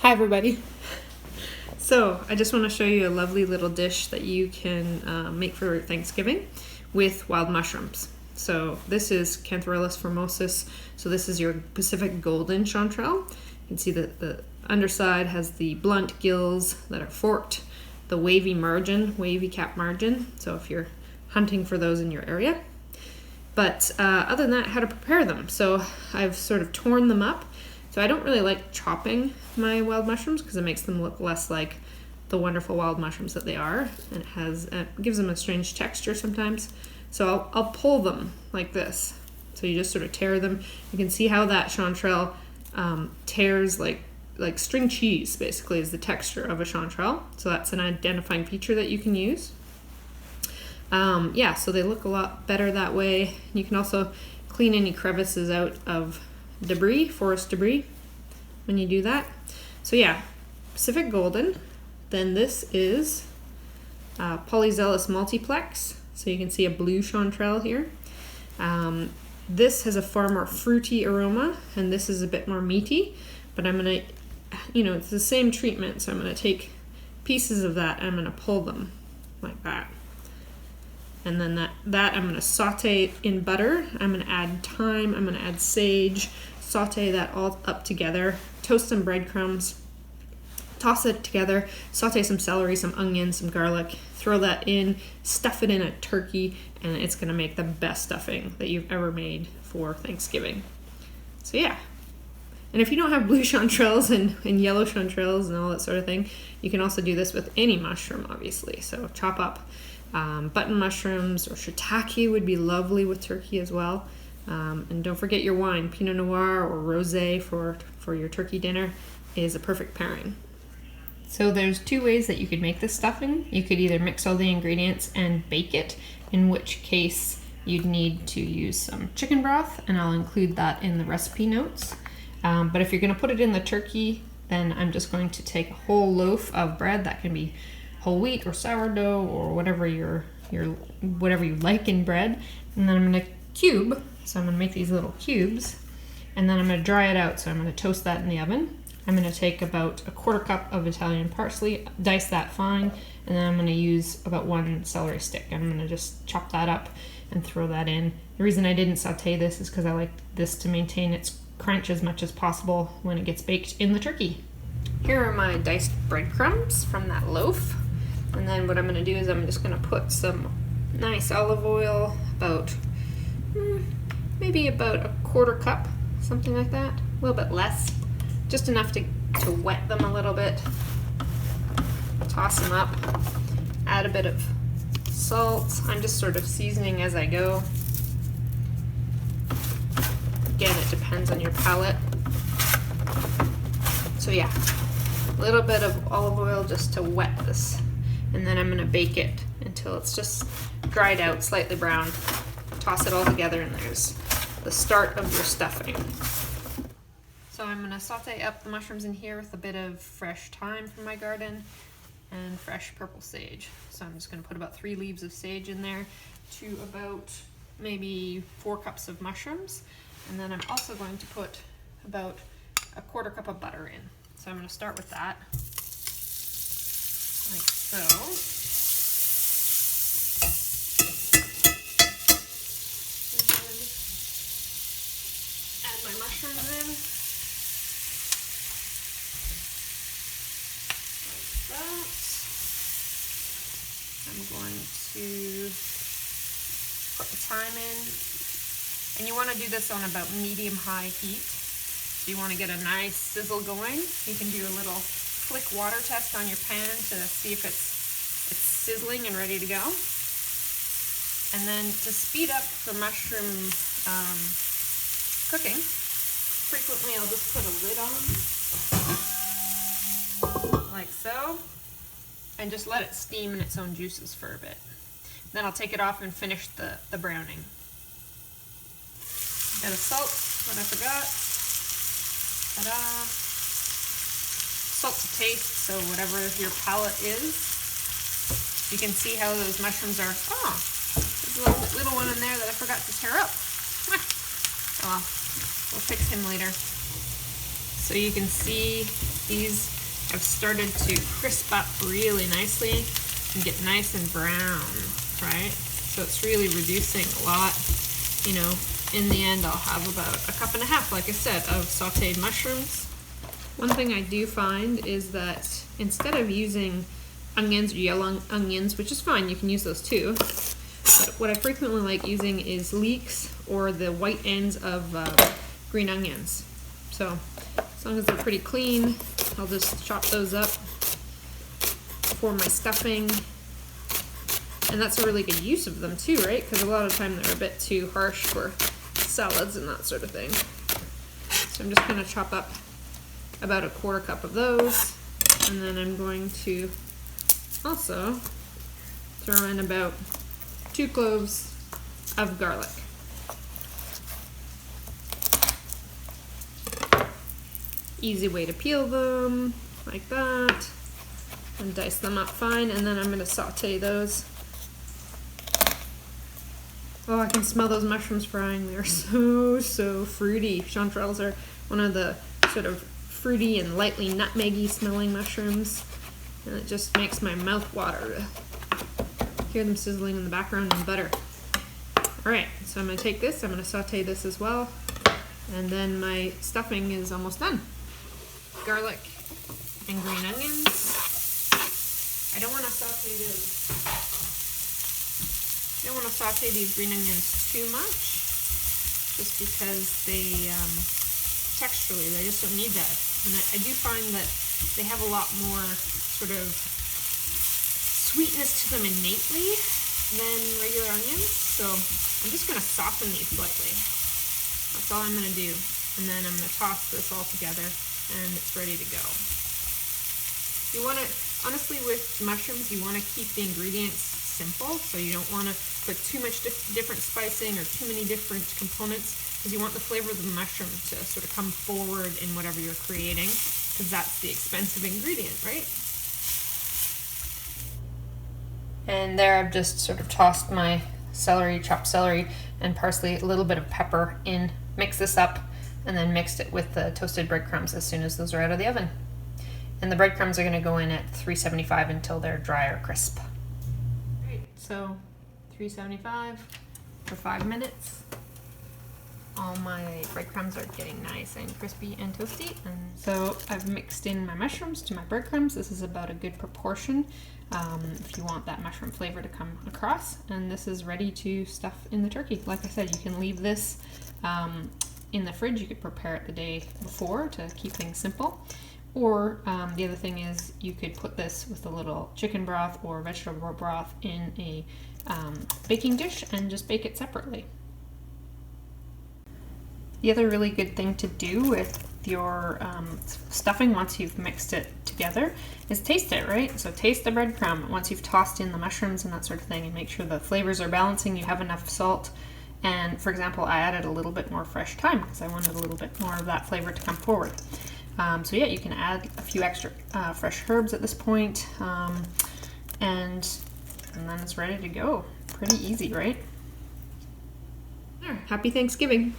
Hi everybody. So I just want to show you a lovely little dish that you can make for Thanksgiving with wild mushrooms. So this is Chanterelles formosus. So this is your Pacific golden chanterelle. You can see that the underside has the blunt gills that are forked, the wavy cap margin. So if you're hunting for those in your area. But other than that, how to prepare them. So I've sort of torn them up. So I don't really like chopping my wild mushrooms because it makes them look less like the wonderful wild mushrooms that they are, and it gives them a strange texture sometimes. So I'll pull them like this. So you just sort of tear them. You can see how that chanterelle tears like string cheese, basically, is the texture of a chanterelle. So that's an identifying feature that you can use. So they look a lot better that way. You can also clean any crevices out of debris, forest debris, when you do that. So yeah, Pacific golden. Then this is Polyzelis multiplex. So you can see a blue chanterelle here. This has a far more fruity aroma, and this is a bit more meaty. But I'm gonna, it's the same treatment. So I'm gonna take pieces of that and I'm gonna pull them like that. And then that I'm going to saute in butter. I'm going to add thyme. I'm going to add sage. Saute that all up together. Toast some breadcrumbs. Toss it together. Saute some celery, some onion, some garlic. Throw that in. Stuff it in a turkey. And it's going to make the best stuffing that you've ever made for Thanksgiving. So yeah. And if you don't have blue chanterelles and yellow chanterelles and all that sort of thing, you can also do this with any mushroom, obviously. So chop up button mushrooms, or shiitake would be lovely with turkey as well. And don't forget your wine. Pinot Noir or Rosé for your turkey dinner is a perfect pairing. So there's two ways that you could make this stuffing. You could either mix all the ingredients and bake it, in which case you'd need to use some chicken broth, and I'll include that in the recipe notes. But if you're going to put it in the turkey, then I'm just going to take a whole loaf of bread. That can be whole wheat or sourdough or whatever whatever you like in bread, and then I'm going to cube. So I'm going to make these little cubes, and then I'm going to dry it out. So I'm going to toast that in the oven. I'm going to take about a 1/4 cup of Italian parsley, dice that fine, and then I'm going to use about 1 celery stick. I'm going to just chop that up and throw that in. The reason I didn't saute this is because I like this to maintain its crunch as much as possible when it gets baked in the turkey. Here are my diced breadcrumbs from that loaf. And then what I'm going to do is I'm just going to put some nice olive oil, maybe about a 1/4 cup, something like that, a little bit less, just enough to wet them a little bit. Toss them up, add a bit of salt. I'm just sort of seasoning as I go. Again, it depends on your palate. So yeah, a little bit of olive oil just to wet this. And then I'm going to bake it until it's just dried out, slightly brown. Toss it all together, and there's the start of your stuffing. So I'm going to saute up the mushrooms in here with a bit of fresh thyme from my garden and fresh purple sage. So I'm just going to put about 3 leaves of sage in there to about maybe 4 cups of mushrooms. And then I'm also going to put about a 1/4 cup of butter in. So I'm going to start with that. Like so. And add my mushrooms in. Like that. I'm going to put the thyme in. And you want to do this on about medium-high heat. So you want to get a nice sizzle going. You can do a little flick water test on your pan to see if it's sizzling and ready to go. And then to speed up the mushroom cooking, frequently I'll just put a lid on, like so, and just let it steam in its own juices for a bit. Then I'll take it off and finish the browning. Bit of salt, what I forgot. Ta-da! Salt to taste, so whatever your palate is. You can see how those mushrooms are. Oh, there's a little one in there that I forgot to tear up. Oh well, we'll fix him later. So you can see these have started to crisp up really nicely and get nice and brown, right? So it's really reducing a lot. You know, in the end, I'll have about 1.5 cups, like I said, of sauteed mushrooms. One thing I do find is that instead of using onions or yellow onions, which is fine, you can use those too, but what I frequently like using is leeks or the white ends of green onions. So as long as they're pretty clean, I'll just chop those up for my stuffing. And that's a really good use of them too, right? Because a lot of the time they're a bit too harsh for salads and that sort of thing. So I'm just going to chop up about 1/4 cup of those. And then I'm going to also throw in about 2 cloves of garlic. Easy way to peel them, like that, and dice them up fine, and then I'm going to saute those. Oh, I can smell those mushrooms frying. They're so fruity. Chanterelles are one of the sort of fruity and lightly nutmeggy smelling mushrooms, and it just makes my mouth water to hear them sizzling in the background in butter. Alright, so I'm going to take this, I'm going to saute this as well, and then my stuffing is almost done. Garlic and green onions. I don't want to saute these green onions too much, just because they texturally they just don't need that. And I do find that they have a lot more sort of sweetness to them innately than regular onions. So I'm just going to soften these slightly. That's all I'm going to do. And then I'm going to toss this all together and it's ready to go. You want to, honestly with mushrooms, you want to keep the ingredients simple. So you don't want to put too much different spicing or too many different components, because you want the flavor of the mushroom to sort of come forward in whatever you're creating, because that's the expensive ingredient, right? And there I've just sort of tossed my celery, chopped celery and parsley, a little bit of pepper in, mix this up, and then mixed it with the toasted breadcrumbs as soon as those are out of the oven. And the breadcrumbs are going to go in at 375 until they're dry or crisp. Right, so 375 for 5 minutes. All my breadcrumbs are getting nice and crispy and toasty. And so I've mixed in my mushrooms to my breadcrumbs. This is about a good proportion if you want that mushroom flavor to come across. And this is ready to stuff in the turkey. Like I said, you can leave this in the fridge. You could prepare it the day before to keep things simple. Or the other thing is you could put this with a little chicken broth or vegetable broth in a baking dish and just bake it separately. The other really good thing to do with your stuffing once you've mixed it together is taste it, right? So taste the breadcrumb once you've tossed in the mushrooms and that sort of thing, and make sure the flavors are balancing, you have enough salt. And for example, I added a little bit more fresh thyme because I wanted a little bit more of that flavor to come forward. So yeah, you can add a few extra fresh herbs at this point, and then it's ready to go. Pretty easy, right? Happy Thanksgiving.